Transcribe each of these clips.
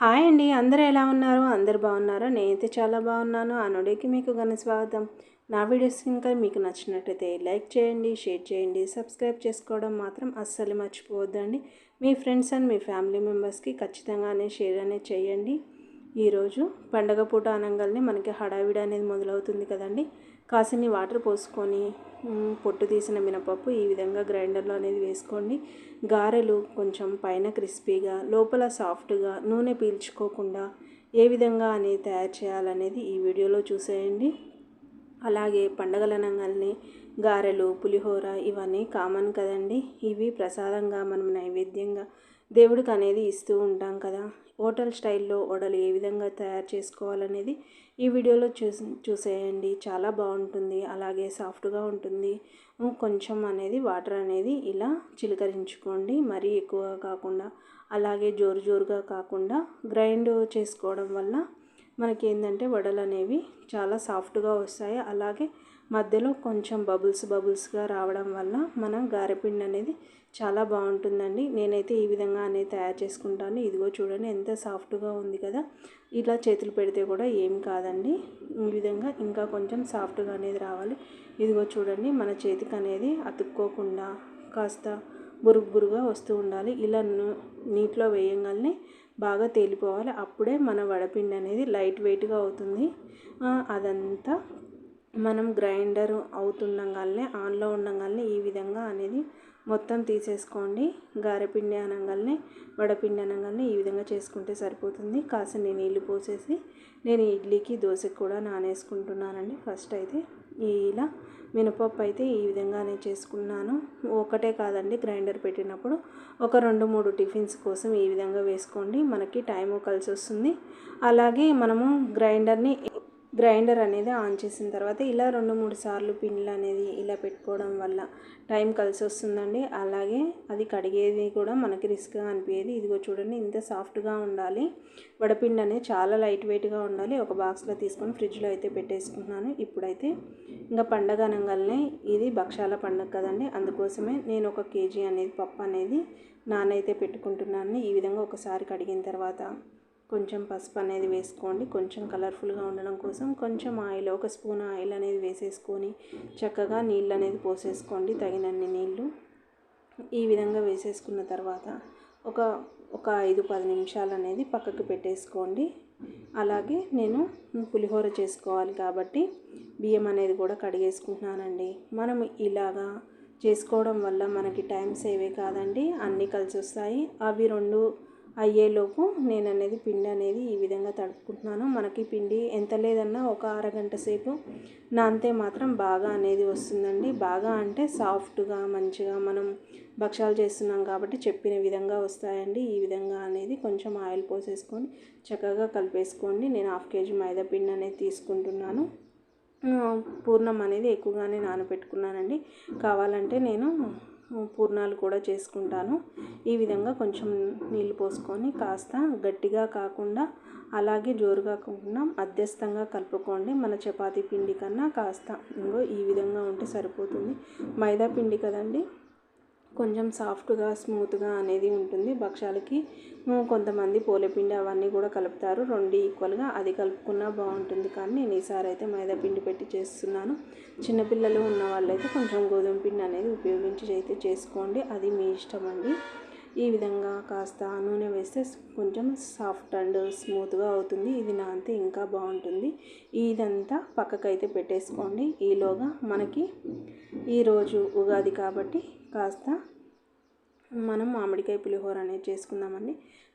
Hi అండి, అందరూ ఎలా ఉన్నారు? అందరూ బాగున్నారా? నేనైతే చాలా బాగున్నాను. అనుడికి మీకు ఘన స్వాగతం. నా వీడియోస్ కనుక మీకు నచ్చినట్టయితే లైక్ చేయండి, షేర్ చేయండి, సబ్స్క్రైబ్ చేసుకోవడం మాత్రం అస్సలు మర్చిపోవద్దండి. మీ ఫ్రెండ్స్ అండ్ మీ ఫ్యామిలీ మెంబర్స్కి ఖచ్చితంగానే షేర్ అనేది చేయండి. ఈరోజు పండగ పూట అనగానే మనకి హడావిడి అనేది మొదలవుతుంది కదండి. కాసిన్ని వాటర్ పోసుకొని పొట్టు తీసిన మినపప్పు ఈ విధంగా గ్రైండర్లో అనేది వేసుకోండి. గారెలు కొంచెం పైన క్రిస్పీగా లోపల సాఫ్ట్గా నూనె పీల్చుకోకుండా ఏ విధంగా అనేది తయారు చేయాలనేది ఈ వీడియోలో చూసేయండి. అలాగే పండగల అనగానే గారెలు, పులిహోర ఇవన్నీ కామన్ కదండి. ఇవి ప్రసాదంగా మనం నైవేద్యంగా దేవుడికి అనేది ఇస్తూ ఉంటాం కదా. హోటల్ స్టైల్లో వడలు ఏ విధంగా తయారు చేసుకోవాలనేది ఈ వీడియోలో చూసేయండి. చాలా బాగుంటుంది, అలాగే సాఫ్ట్గా ఉంటుంది. కొంచెం అనేది వాటర్ అనేది ఇలా చిలకరించుకోండి, మరీ ఎక్కువగా కాకుండా అలాగే జోరుగా కాకుండా. గ్రైండ్ చేసుకోవడం వల్ల మనకి ఏంటంటే వడలు అనేవి చాలా సాఫ్ట్గా వస్తాయి. అలాగే మధ్యలో కొంచెం బబుల్స్గా రావడం వల్ల మన గారెపిండి అనేది చాలా బాగుంటుందండి. నేనైతే ఈ విధంగా అనేది తయారు చేసుకుంటాను. ఇదిగో చూడండి ఎంత సాఫ్ట్గా ఉంది కదా. ఇలా చేతులు పెడితే కూడా ఏం కాదండి. ఈ విధంగా ఇంకా కొంచెం సాఫ్ట్గా అనేది రావాలి. ఇదిగో చూడండి మన చేతికి అనేది అతుక్కోకుండా కాస్త బురుగ్గా వస్తూ ఉండాలి. ఇలా నీటిలో వేయగానే బాగా తేలిపోవాలి. అప్పుడే మన వడపిండి అనేది లైట్ వెయిట్గా అవుతుంది. అదంతా మనం గ్రైండర్ అవుతుండగానే ఆన్లో ఉండగానే ఈ విధంగా అనేది మొత్తం తీసేసుకోండి. గారెపిండి అనగానే వడపిండి అనగానే ఈ విధంగా చేసుకుంటే సరిపోతుంది. కాసిన్ని నీళ్ళు పోసేసి నేను ఇడ్లీకి దోశకి కూడా నానేసుకుంటున్నానండి. ఫస్ట్ అయితే ఇలా మినపప్పు అయితే ఈ విధంగానే చేసుకున్నాను. ఒకటే కాదండి, గ్రైండర్ పెట్టినప్పుడు ఒక 2-3 టిఫిన్స్ కోసం ఈ విధంగా వేసుకోండి. మనకి టైము కలిసి వస్తుంది. అలాగే మనము గ్రైండర్ అనేది ఆన్ చేసిన తర్వాత ఇలా 2-3 సార్లు పిండిలు అనేది ఇలా పెట్టుకోవడం వల్ల టైం కలిసి వస్తుందండి. అలాగే అది కడిగేది కూడా మనకి రిస్క్గా అనిపించేది. ఇదిగో చూడండి ఇంత సాఫ్ట్గా ఉండాలి. వడపిండి అనేది చాలా లైట్ వెయిట్గా ఉండాలి. ఒక బాక్స్లో తీసుకొని ఫ్రిడ్జ్లో అయితే పెట్టేసుకుంటున్నాను. ఇప్పుడైతే ఇంకా పండగ అనగానే ఇది భక్షాల పండుగ కదండి. అందుకోసమే నేను 1 కేజీ అనేది పప్పు అనేది నానైతే పెట్టుకుంటున్నాను. ఈ విధంగా ఒకసారి కడిగిన తర్వాత కొంచెం పసుపు అనేది వేసుకోండి. కొంచెం కలర్ఫుల్గా ఉండడం కోసం కొంచెం ఆయిల్, 1 స్పూన్ ఆయిల్ అనేది వేసేసుకొని చక్కగా నీళ్ళు అనేది పోసేసుకోండి, తగినన్ని నీళ్ళు. ఈ విధంగా వేసేసుకున్న తర్వాత ఒక 5-10 నిమిషాలు అనేది పక్కకు పెట్టేసుకోండి. అలాగే నేను పులిహోర చేసుకోవాలి కాబట్టి బియ్యం అనేది కూడా కడిగేసుకుంటున్నానండి. మనం ఇలాగా చేసుకోవడం వల్ల మనకి టైం సేవే కాదండి, అన్నీ కలిసి వస్తాయి. అవి 2 అయ్యేలోపు నేను అనేది పిండి అనేది ఈ విధంగా తడుపుకుంటున్నాను. మనకి పిండి ఎంత లేదన్నా ఒక అరగంట సేపు నానితే మాత్రం బాగా అనేది వస్తుందండి. బాగా అంటే సాఫ్ట్గా మంచిగా మనం భక్షాలు చేస్తున్నాం కాబట్టి చెప్పిన విధంగా వస్తాయండి. ఈ విధంగా అనేది కొంచెం ఆయిల్ పోసేసుకొని చక్కగా కలిపేసుకోండి. నేను 1/2 కేజీ మైదా పిండి అనేది తీసుకుంటున్నాను. పూర్ణం అనేది ఎక్కువగానే నానబెట్టుకున్నానండి. కావాలంటే నేను పూర్ణాలు కూడా చేసుకుంటాను. ఈ విధంగా కొంచెం నీళ్ళు పోసుకొని కాస్త గట్టిగా కాకుండా అలాగే జోరుగా కాకుండా మధ్యస్థంగా కలుపుకోండి. మన చపాతీ పిండి కన్నా కాస్త ఈ విధంగా ఉంటే సరిపోతుంది. మైదా పిండి కదండి, కొంచెం సాఫ్ట్గా స్మూత్గా అనేది ఉంటుంది భక్షాలకి. కొంతమంది పోలేపిండి అవన్నీ కూడా కలుపుతారు. 2 ఈక్వల్గా అది కలుపుకున్నా బాగుంటుంది. కానీ నేను ఈసారి అయితే మైదా పిండి పెట్టి చేస్తున్నాను. చిన్నపిల్లలు ఉన్న వాళ్ళైతే కొంచెం గోధుమ పిండి అనేది ఉపయోగించి అయితే చేసుకోండి, అది మీ ఇష్టం అండి. ఈ విధంగా కాస్త నూనె వేస్తే కొంచెం సాఫ్ట్ అండ్ స్మూత్గా అవుతుంది. ఇది నానితే ఇంకా బాగుంటుంది. ఇదంతా పక్కకైతే పెట్టేసుకోండి. ఈలోగా మనకి ఈరోజు ఉగాది కాబట్టి కాస్త మనం మామిడికాయ పులిహోర అనేది చేసుకుందామండి.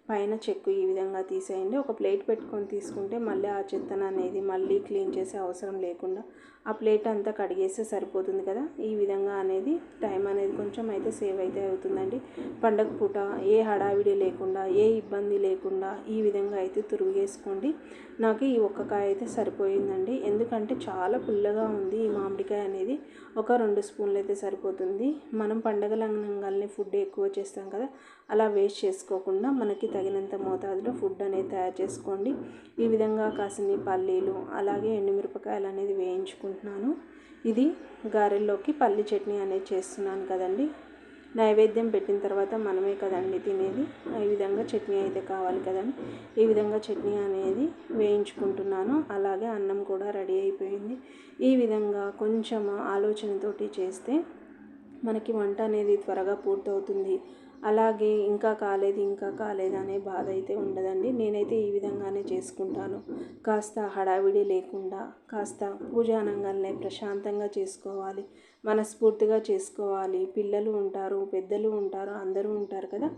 పైన చెక్కు ఈ విధంగా తీసేయండి. ఒక ప్లేట్ పెట్టుకొని తీసుకుంటే మళ్ళీ ఆ చెత్తను అనేది మళ్ళీ క్లీన్ చేసే అవసరం లేకుండా ఆ ప్లేట్ అంతా కడిగేస్తే సరిపోతుంది కదా. ఈ విధంగా అనేది టైం అనేది కొంచెం అయితే సేవ్ అయితే అవుతుందండి. పండగ పూట ఏ హడావిడి లేకుండా ఏ ఇబ్బంది లేకుండా ఈ విధంగా అయితే తురిగేసుకోండి. నాకు ఈ 1 కాయ అయితే సరిపోయిందండి. ఎందుకంటే చాలా పుల్లగా ఉంది ఈ మామిడికాయ అనేది. ఒక 2 స్పూన్లు అయితే సరిపోతుంది. మనం పండగల అనగానే ఫుడ్ ఎక్కువ చేస్తాం కదా, అలా వేస్ట్ చేసుకోకుండా మనకి తగినంత మోతాదులో ఫుడ్ అనేది తయారు చేసుకోండి. ఈ విధంగా కాసిన్ని పల్లీలు అలాగే ఎండుమిరపకాయలు అనేది వేయించుకుంటున్నాను. ఇది గారెల్లోకి పల్లి చట్నీ అనేది చేస్తున్నాను కదండి. నైవేద్యం పెట్టిన తర్వాత మనమే కదండి తినేది. ఈ విధంగా చట్నీ అయితే కావాలి కదండి. ఈ విధంగా చట్నీ అనేది వేయించుకుంటున్నాను. అలాగే అన్నం కూడా రెడీ అయిపోయింది. ఈ విధంగా కొంచెం ఆలోచనతోటి చేస్తే మనకి వంట అనేది త్వరగా పూర్తవుతుంది. అలాగే ఇంకా కాలేదు అనే బాధ అయితే ఉండదండి. నేనైతే ఈ విధంగానే చేసుకుంటాను. కాస్త హడావిడి లేకుండా, కాస్త పూజ అనంగానే ప్రశాంతంగా చేసుకోవాలి, మనస్ఫూర్తిగా చేసుకోవాలి. పిల్లలు ఉంటారు, పెద్దలు ఉంటారు, అందరూ ఉంటారు కదా.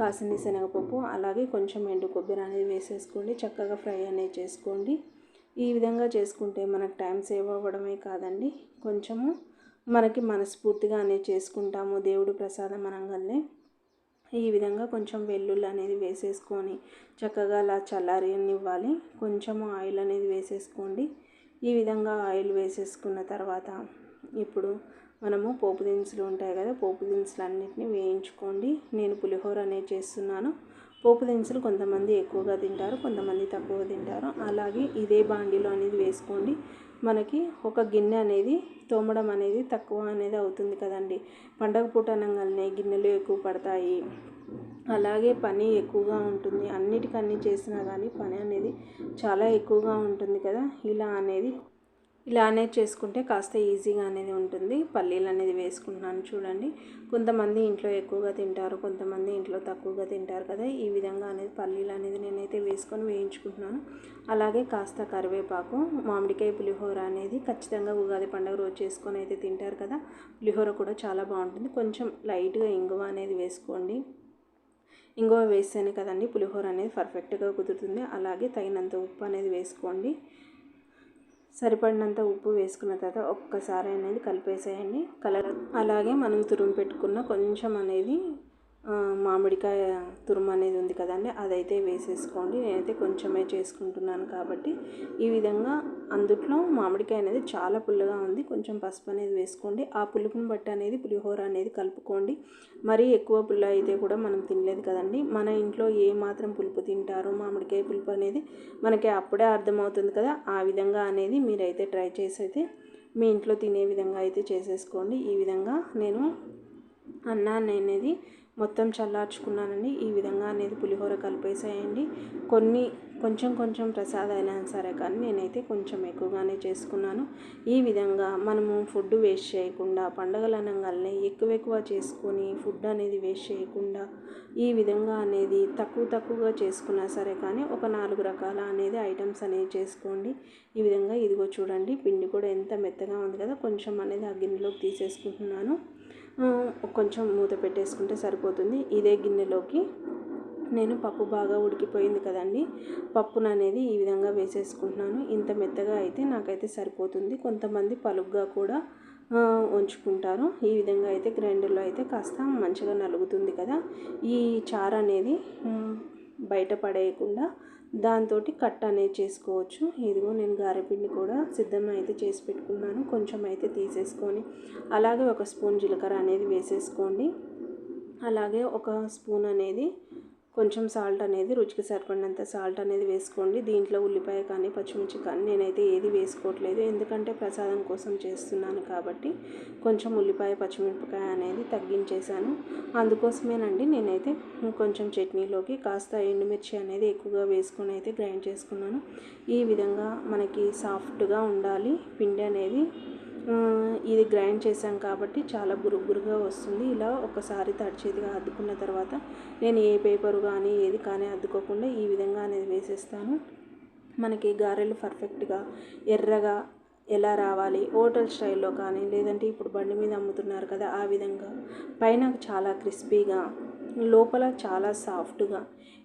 కాసిని శనగపప్పు అలాగే కొంచెం ఎండు కొబ్బరి అనేది వేసేసుకోండి. చక్కగా ఫ్రై అనేది చేసుకోండి. ఈ విధంగా చేసుకుంటే మనకు టైం సేవ్ అవ్వడమే కాదండి, కొంచెము మనకి మనస్ఫూర్తిగా అనేది చేసుకుంటాము. దేవుడు ప్రసాదం అనగానే ఈ విధంగా కొంచెం వెల్లుల్లి అనేది వేసేసుకొని చక్కగా అలా చల్లారనివ్వాలి. కొంచెము ఆయిల్ అనేది వేసేసుకోండి. ఈ విధంగా ఆయిల్ వేసేసుకున్న తర్వాత ఇప్పుడు మనము పోపు దినుసులు ఉంటాయి కదా, పోపు దినుసులు అన్నిటిని వేయించుకోండి. నేను పులిహోర అనేది చేస్తున్నాను. పోపు దినుసులు కొంతమంది ఎక్కువగా తింటారు, కొంతమంది తక్కువ తింటారు. అలాగే ఇదే బాండిలో అనేది వేసుకోండి. మనకి ఒక గిన్నె అనేది తోమడం అనేది తక్కువ అనేది అవుతుంది కదండి. పండగ పూట అనగానే గిన్నెలు ఎక్కువ పడతాయి, అలాగే పని ఎక్కువగా ఉంటుంది. అన్నిటికన్నీ చేసినా కానీ పని అనేది చాలా ఎక్కువగా ఉంటుంది కదా. ఇలా అనేది చేసుకుంటే కాస్త ఈజీగా అనేది ఉంటుంది. పల్లీలు అనేది వేసుకుంటున్నాను చూడండి. కొంతమంది ఇంట్లో ఎక్కువగా తింటారు, కొంతమంది ఇంట్లో తక్కువగా తింటారు కదా. ఈ విధంగా అనేది పల్లీలు అనేది నేనైతే వేసుకొని వేయించుకుంటున్నాను. అలాగే కాస్త కరివేపాకు. మామిడికాయ పులిహోర అనేది ఖచ్చితంగా ఉగాది పండుగ రోజు చేసుకొని అయితే తింటారు కదా. పులిహోర కూడా చాలా బాగుంటుంది. కొంచెం లైట్గా ఇంగువ అనేది వేసుకోండి. ఇంగువ వేస్తేనే కదండి పులిహోర అనేది పర్ఫెక్ట్గా కుదురుతుంది. అలాగే తగినంత ఉప్పు అనేది వేసుకోండి. సరిపడినంత ఉప్పు వేసుకున్న తర్వాత ఒక్కసారి అనేది కలిపేసేయండి. అలాగే మనం తురుము పెట్టుకున్న కొంచెం అనేది మామిడికాయ తురుము అనేది ఉంది కదండి, అదైతే వేసేసుకోండి. నేనైతే కొంచెమే చేసుకుంటున్నాను కాబట్టి ఈ విధంగా. అందుట్లో మామిడికాయ అనేది చాలా పుల్లగా ఉంది, కొంచెం పసుపు అనేది వేసుకోండి. ఆ పులుపుని బట్టి అనేది పులిహోర అనేది కలుపుకోండి. మరీ ఎక్కువ పుల్ల అయితే కూడా మనం తినలేదు కదండి. మన ఇంట్లో ఏ మాత్రం పులుపు తింటారో మామిడికాయ పులుపు అనేది మనకి అప్పుడే అర్థమవుతుంది కదా. ఆ విధంగా అనేది మీరైతే ట్రై చేసి అయితే మీ ఇంట్లో తినే విధంగా అయితే చేసేసుకోండి. ఈ విధంగా నేను అన్నాన్ని అనేది మొత్తం చల్లార్చుకున్నానండి. ఈ విధంగా అనేది పులిహోర కలిపేసేయండి. కొంచెం ప్రసాదమైనా సరే కానీ నేనైతే కొంచెం ఎక్కువగానే చేసుకున్నాను. ఈ విధంగా మనము ఫుడ్ వేస్ట్ చేయకుండా, పండుగలు అనగానే ఎక్కువ చేసుకొని ఫుడ్ అనేది వేస్ట్ చేయకుండా ఈ విధంగా అనేది తక్కువగా చేసుకున్నా సరే కానీ ఒక 4 రకాల అనేది ఐటమ్స్ అనేవి చేసుకోండి. ఈ విధంగా ఇదిగో చూడండి, పిండి కూడా ఎంత మెత్తగా ఉంది కదా. కొంచెం అనేది ఆ గిన్నెలోకి తీసేసుకుంటున్నాను. కొంచెం మూత పెట్టేసుకుంటే సరిపోతుంది. ఇదే గిన్నెలోకి నేను పప్పు బాగా ఉడికిపోయింది కదండి, పప్పును అనేది ఈ విధంగా వేసేసుకుంటున్నాను. ఇంత మెత్తగా అయితే నాకైతే సరిపోతుంది. కొంతమంది పలుగ్గా కూడా ఉంచుకుంటారు. ఈ విధంగా అయితే గ్రైండర్లో అయితే కాస్త మంచిగా నలుగుతుంది కదా. ఈ చారు అనేది బయట పడేయకుండా దాంతో కట్ అనేది చేసుకోవచ్చు. ఇదిగో నేను గారెపిండి కూడా సిద్ధం అయితే చేసి పెట్టుకున్నాను. కొంచెం అయితే తీసేసుకొని అలాగే ఒక స్పూన్ జీలకర్ర అనేది వేసేసుకోండి. అలాగే ఒక స్పూన్ అనేది కొంచెం సాల్ట్ అనేది రుచికి సరిపడినంత సాల్ట్ అనేది వేసుకోండి. దీంట్లో ఉల్లిపాయ కానీ పచ్చిమిర్చి కానీ నేనైతే ఏది వేసుకోవట్లేదు, ఎందుకంటే ప్రసాదం కోసం చేస్తున్నాను కాబట్టి కొంచెం ఉల్లిపాయ పచ్చిమిరపకాయ అనేది తగ్గించేశాను. అందుకోసమేనండి నేనైతే కొంచెం చట్నీలోకి కాస్త ఎండుమిర్చి అనేది ఎక్కువగా వేసుకొని అయితే గ్రైండ్ చేసుకున్నాను. ఈ విధంగా మనకి సాఫ్ట్గా ఉండాలి పిండి అనేది. ఇది గ్రైండ్ చేశాం కాబట్టి చాలా బురుగుగా వస్తుంది. ఇలా ఒకసారి తడిచేదిగా అద్దుకున్న తర్వాత నేను ఏ పేపరు కానీ ఏది కానీ అద్దుకోకుండా ఈ విధంగా అనేది వేసేస్తాను. మనకి గారెలు పర్ఫెక్ట్గా ఎర్రగా ఎలా రావాలి, హోటల్ స్టైల్లో కానీ లేదంటే ఇప్పుడు బండి మీద అమ్ముతున్నారు కదా ఆ విధంగా పైన చాలా క్రిస్పీగా లోపల చాలా సాఫ్ట్గా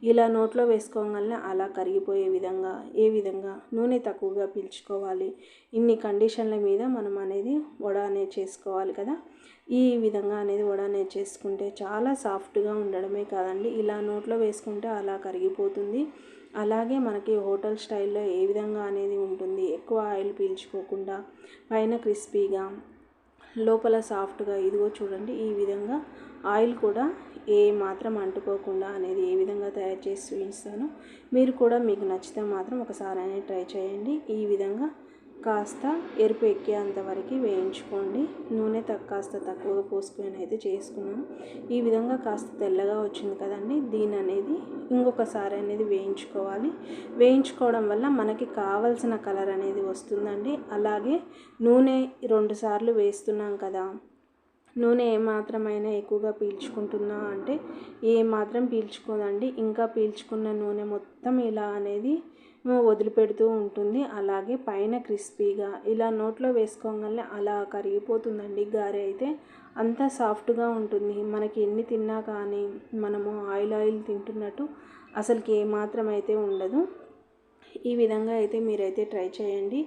ఇలా నోట్లో వేసుకోగానే అలా కరిగిపోయే విధంగా, ఏ విధంగా నూనె తక్కువగా పీల్చుకోవాలి, ఇన్ని కండిషన్ల మీద మనం అనేది వడ అనేది చేసుకోవాలి కదా. ఈ విధంగా అనేది వడ అనేది చేసుకుంటే చాలా సాఫ్ట్గా ఉండడమే కాదండి, ఇలా నోట్లో వేసుకుంటే అలా కరిగిపోతుంది. అలాగే మనకి హోటల్ స్టైల్లో ఏ విధంగా అనేది ఉంటుంది, ఎక్కువ ఆయిల్ పీల్చుకోకుండా పైన క్రిస్పీగా లోపల సాఫ్ట్గా. ఇదిగో చూడండి, ఈ విధంగా ఆయిల్ కూడా ఏ మాత్రం అంటుకోకుండా అనేది ఏ విధంగా తయారు చేసి చూపిస్తాను. మీరు కూడా మీకు నచ్చితే మాత్రం ఒకసారి అనేది ట్రై చేయండి. ఈ విధంగా కాస్త ఎరుపు ఎక్కేంత వరకు వేయించుకోండి. నూనె కాస్త తక్కువగా పోసుకొని అయితే చేసుకున్నాను. ఈ విధంగా కాస్త తెల్లగా వచ్చింది కదండి, దీని అనేది ఇంకొకసారి అనేది వేయించుకోవాలి. వేయించుకోవడం వల్ల మనకి కావలసిన కలర్ అనేది వస్తుందండి. అలాగే నూనె 2 సార్లు వేస్తున్నాం కదా, నూనె ఏమాత్రమైనా ఎక్కువగా పీల్చుకుంటుందా అంటే ఏమాత్రం పీల్చుకోదండి. ఇంకా పీల్చుకున్న నూనె మొత్తం ఇలా అనేది వదిలిపెడుతూ ఉంటుంది. అలాగే పైన క్రిస్పీగా ఇలా నోట్లో వేసుకోగానే అలా కరిగిపోతుందండి. గారె అయితే అంత సాఫ్ట్గా ఉంటుంది. మనకి ఎన్ని తిన్నా కానీ మనము ఆయిల్ తింటున్నట్టు అసలుకి ఏమాత్రం అయితే ఉండదు. ఈ విధంగా అయితే మీరైతే ట్రై చేయండి.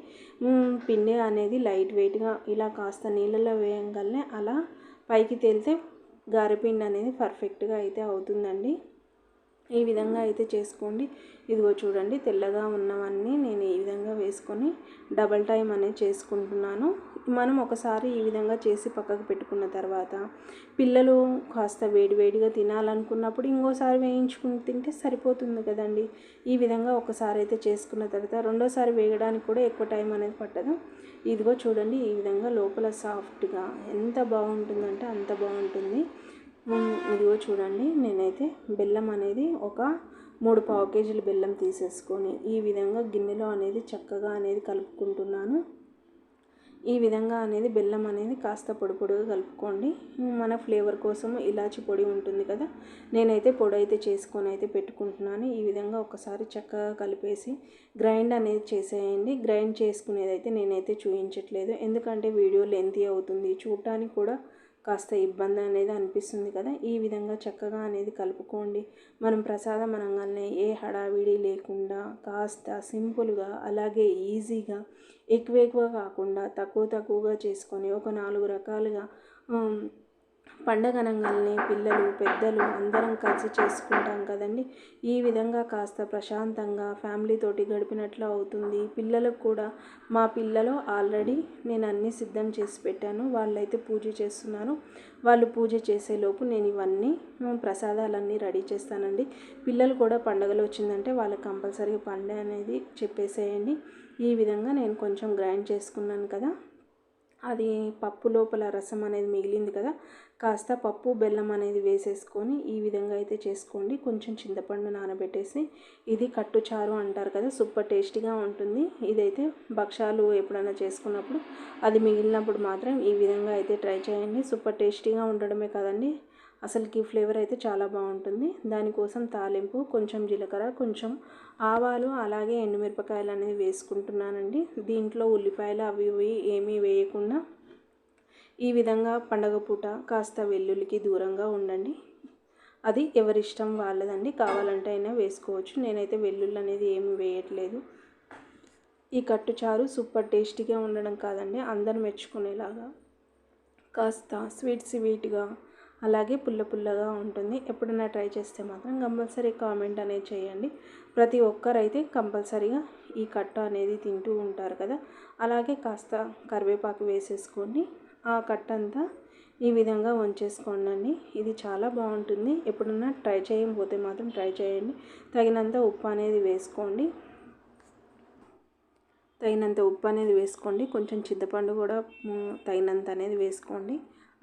పిండి అనేది లైట్ వెయిట్గా ఇలా కాస్త నీళ్ళలో వేయగానే అలా పైకి తేలితే గారెపిండి అనేది పర్ఫెక్ట్గా అయితే అవుతుందండి. ఈ విధంగా అయితే చేసుకోండి. ఇదిగో చూడండి, తెల్లగా ఉన్నవన్నీ నేను ఈ విధంగా వేసుకొని డబల్ టైం అనేది చేసుకుంటున్నాను. మనం ఒకసారి ఈ విధంగా చేసి పక్కకు పెట్టుకున్న తర్వాత పిల్లలు కాస్త వేడివేడిగా తినాలనుకున్నప్పుడు ఇంకోసారి వేయించుకుని తింటే సరిపోతుంది కదండి. ఈ విధంగా ఒకసారి అయితే చేసుకున్న తర్వాత రెండోసారి వేయడానికి కూడా ఎక్కువ టైం అనేది పట్టదు. ఇదిగో చూడండి, ఈ విధంగా లోపల సాఫ్ట్గా ఎంత బాగుంటుందంటే అంత బాగుంటుంది. ఇదిగో చూడండి, నేనైతే బెల్లం అనేది ఒక 3 పావు కేజీలు బెల్లం తీసేసుకొని ఈ విధంగా గిన్నెలో అనేది చక్కగా అనేది కలుపుకుంటున్నాను. ఈ విధంగా అనేది బెల్లం అనేది కాస్త పొడిగా కలుపుకోండి. మన ఫ్లేవర్ కోసం ఇలాచి పొడి ఉంటుంది కదా, నేనైతే పొడి అయితే చేసుకొని అయితే పెట్టుకుంటున్నాను. ఈ విధంగా ఒకసారి చక్కగా కలిపేసి గ్రైండ్ అనేది చేసేయండి. గ్రైండ్ చేసుకునేది అయితే నేనైతే చూపించట్లేదు, ఎందుకంటే వీడియో లెంతీ అవుతుంది, చూడటానికి కూడా కాస్త ఇబ్బంది అనేది అనిపిస్తుంది కదా. ఈ విధంగా చక్కగా అనేది కలుపుకోండి. మనం ప్రసాదం అనగానే ఏ హడావిడి లేకుండా కాస్త సింపుల్గా అలాగే ఈజీగా ఎక్కువ కాకుండా తక్కువగా చేసుకొని ఒక 4 రకాలుగా పండగ అనగానే పిల్లలు పెద్దలు అందరం కలిసి చేసుకుంటాం కదండి. ఈ విధంగా కాస్త ప్రశాంతంగా ఫ్యామిలీతోటి గడిపినట్లు అవుతుంది. పిల్లలకు కూడా మా పిల్లలు ఆల్రెడీ నేను అన్నీ సిద్ధం చేసి పెట్టాను, వాళ్ళైతే పూజ చేస్తున్నారు. వాళ్ళు పూజ చేసేలోపు నేను ఇవన్నీ ప్రసాదాలన్నీ రెడీ చేస్తానండి. పిల్లలు కూడా పండుగలు వచ్చిందంటే వాళ్ళకి కంపల్సరీగా పండుగ అనేది చెప్పేసేయండి. ఈ విధంగా నేను కొంచెం గ్రైండ్ చేసుకున్నాను కదా, అది పప్పు లోపల రసం అనేది మిగిలింది కదా, కాస్త పప్పు బెల్లం అనేది వేసేసుకొని ఈ విధంగా అయితే చేసుకోండి. కొంచెం చింతపండు నానబెట్టేసి, ఇది కట్టుచారు అంటారు కదా, సూపర్ టేస్టీగా ఉంటుంది. ఇదైతే భక్షాలు ఎప్పుడైనా చేసుకున్నప్పుడు అది మిగిలినప్పుడు మాత్రం ఈ విధంగా అయితే ట్రై చేయండి. సూపర్ టేస్టీగా ఉండడమే కదండి, అసలుకి ఫ్లేవర్ అయితే చాలా బాగుంటుంది. దానికోసం తాలింపు కొంచెం జీలకర్ర, కొంచెం ఆవాలు, అలాగే ఎండుమిరపకాయలు అనేది వేసుకుంటున్నానండి. దీంట్లో ఉల్లిపాయలు అవి ఇవి ఏమీ వేయకుండా ఈ విధంగా పండగ పూట కాస్త వెల్లుల్లికి దూరంగా ఉండండి. అది ఎవరిష్టం వాళ్ళదండి, కావాలంటే అయినా వేసుకోవచ్చు. నేనైతే వెల్లుల్లి అనేది ఏమి వేయట్లేదు. ఈ కట్టుచారు సూపర్ టేస్టీగా ఉండడం కాదండి, అందరూ మెచ్చుకునేలాగా కాస్త స్వీట్గా అలాగే పుల్లగా ఉంటుంది. ఎప్పుడైనా ట్రై చేస్తే మాత్రం కంపల్సరీ కామెంట్ అనేది చేయండి. ప్రతి ఒక్కరైతే కంపల్సరీగా ఈ కట్టు అనేది తింటూ ఉంటారు కదా. అలాగే కాస్త కరివేపాకు వేసేసుకోండి. ఆ కట్టంతా ఈ విధంగా వంచేసుకోండి. ఇది చాలా బాగుంటుంది. ఎప్పుడన్నా ట్రై చేయకపోతే మాత్రం ట్రై చేయండి. తగినంత ఉప్పు అనేది వేసుకోండి. కొంచెం చింతపండు కూడా తగినంత అనేది వేసుకోండి.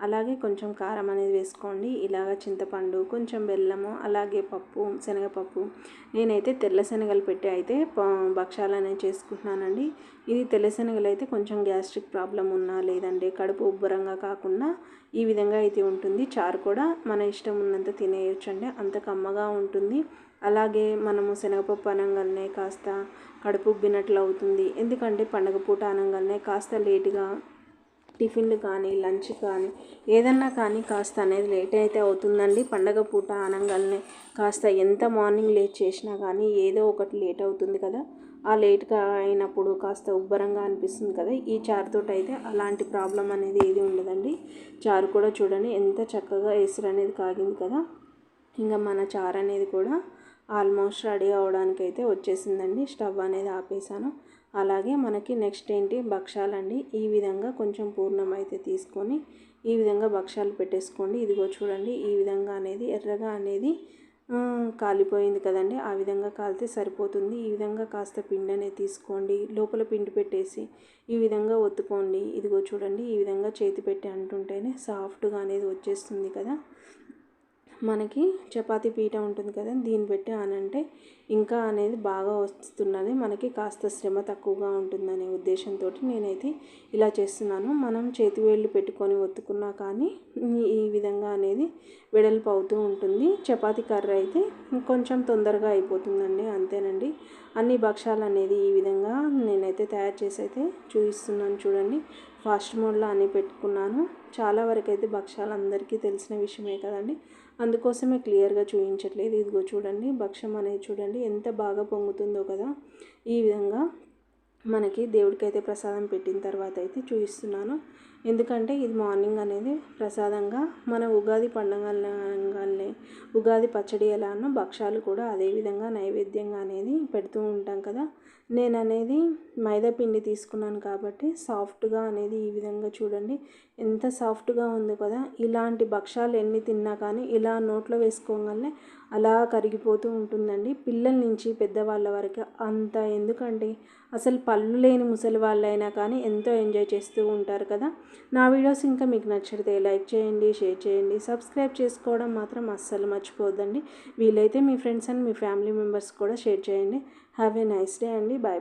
అలాగే కొంచెం కారం అనేది వేసుకోండి. ఇలాగ చింతపండు, కొంచెం బెల్లము, అలాగే పప్పు, శనగపప్పు, నేనైతే తెల్ల శనగలు పెట్టి అయితే భక్షాలు అనేది చేసుకుంటున్నానండి. ఇది తెల్ల శనగలు అయితే కొంచెం గ్యాస్ట్రిక్ ప్రాబ్లం ఉన్నా, లేదంటే కడుపు ఉబ్బరంగా కాకుండా ఈ విధంగా అయితే ఉంటుంది. చారు కూడా మన ఇష్టం ఉన్నంత తినేయచ్చు అండి, అంత కమ్మగా ఉంటుంది. అలాగే మనము శనగపప్పు అనగానే కాస్త కడుపు ఉబ్బినట్లు అవుతుంది, ఎందుకంటే పండగ పూట అనగానే కాస్త లేటుగా టిఫిన్లు కానీ లంచ్ కానీ ఏదన్నా కానీ కాస్త అనేది లేట్ అయితే అవుతుందండి. పండగ పూట అనగానే కాస్త ఎంత మార్నింగ్ లేట్ చేసినా కానీ ఏదో ఒకటి లేట్ అవుతుంది కదా. ఆ లేట్గా అయినప్పుడు కాస్త ఉబ్బరంగా అనిపిస్తుంది కదా. ఈ చారుతో అయితే అలాంటి ప్రాబ్లం అనేది ఏది ఉండదండి. చారు కూడా చూడండి ఎంత చక్కగా ఎసురు అనేది కాగింది కదా. ఇంకా మన చారు అనేది కూడా ఆల్మోస్ట్ రెడీ అవడానికి అయితే వచ్చేసిందండి. స్టవ్ అనేది ఆపేసాను. అలాగే మనకి నెక్స్ట్ ఏంటి, భక్షాలండి. ఈ విధంగా కొంచెం పూర్ణం అయితే తీసుకొని ఈ విధంగా భక్షాలు పెట్టేసుకోండి. ఇదిగో చూడండి, ఈ విధంగా అనేది ఎర్రగా అనేది కాలిపోయింది కదండి, ఆ విధంగా కాలితే సరిపోతుంది. ఈ విధంగా కాస్త పిండి అనేది తీసుకోండి, లోపల పిండి పెట్టేసి ఈ విధంగా ఒత్తుకోండి. ఇదిగో చూడండి, ఈ విధంగా చేతి పెట్టి అంటుంటేనే సాఫ్ట్గా అనేది వచ్చేస్తుంది కదా. మనకి చపాతీ పీట ఉంటుంది కదా, దీన్ని పెట్టి అనంటే ఇంకా అనేది బాగా వస్తున్నది. మనకి కాస్త శ్రమ తక్కువగా ఉంటుందనే ఉద్దేశంతో నేనైతే ఇలా చేస్తున్నాను. మనం చేతి వేళ్ళు పెట్టుకొని ఒత్తుకున్నా కానీ ఈ విధంగా అనేది వెడల్పు అవుతూ ఉంటుంది. చపాతీ కర్ర అయితే కొంచెం తొందరగా అయిపోతుందండి, అంతేనండి. అన్ని భక్షాలు అనేది ఈ విధంగా నేనైతే తయారు చేసి అయితే చూపిస్తున్నాను చూడండి. ఫాస్ట్ మోడ్లో అన్నీ పెట్టుకున్నాను. చాలా వరకు అయితే భక్షాలు అందరికీ తెలిసిన విషయమే కదండి, అందుకోసమే క్లియర్గా చూపించట్లేదు. ఇదిగో చూడండి, భక్షం అనేది చూడండి ఎంత బాగా పొంగుతుందో కదా. ఈ విధంగా మనకి దేవుడికైతే ప్రసాదం పెట్టిన తర్వాత అయితే చూపిస్తున్నాను. ఎందుకంటే ఇది మార్నింగ్ అనేది ప్రసాదంగా మన ఉగాది పండుగలనే ఉగాది పచ్చడి ఎలానో భక్షాలు కూడా అదేవిధంగా నైవేద్యంగా అనేది పెడుతూ ఉంటాం కదా. నేను అనేది మైదా పిండి తీసుకున్నాను కాబట్టి సాఫ్ట్గా అనేది ఈ విధంగా చూడండి ఎంత సాఫ్ట్గా ఉంది కదా. ఇలాంటి భక్షాలు ఎన్ని తిన్నా కానీ ఇలా నోట్లో వేసుకోగానే అలా కరిగిపోతూ ఉంటుందండి. పిల్లల నుంచి పెద్దవాళ్ళ వరకు అంత ఎందుకండి, అసలు పళ్ళు లేని ముసలి వాళ్ళైనా కానీ ఎంతో ఎంజాయ్ చేస్తూ ఉంటారు కదా. నా వీడియోస్ ఇంకా మీకు నచ్చితే లైక్ చేయండి, షేర్ చేయండి, సబ్స్క్రైబ్ చేసుకోవడం మాత్రం అస్సలు మర్చిపోవద్దండి. వీలైతే మీ ఫ్రెండ్స్ అండ్ మీ ఫ్యామిలీ మెంబర్స్ కూడా షేర్ చేయండి. హ్యావ్ ఏ నైస్ డే అండి. బాయ్.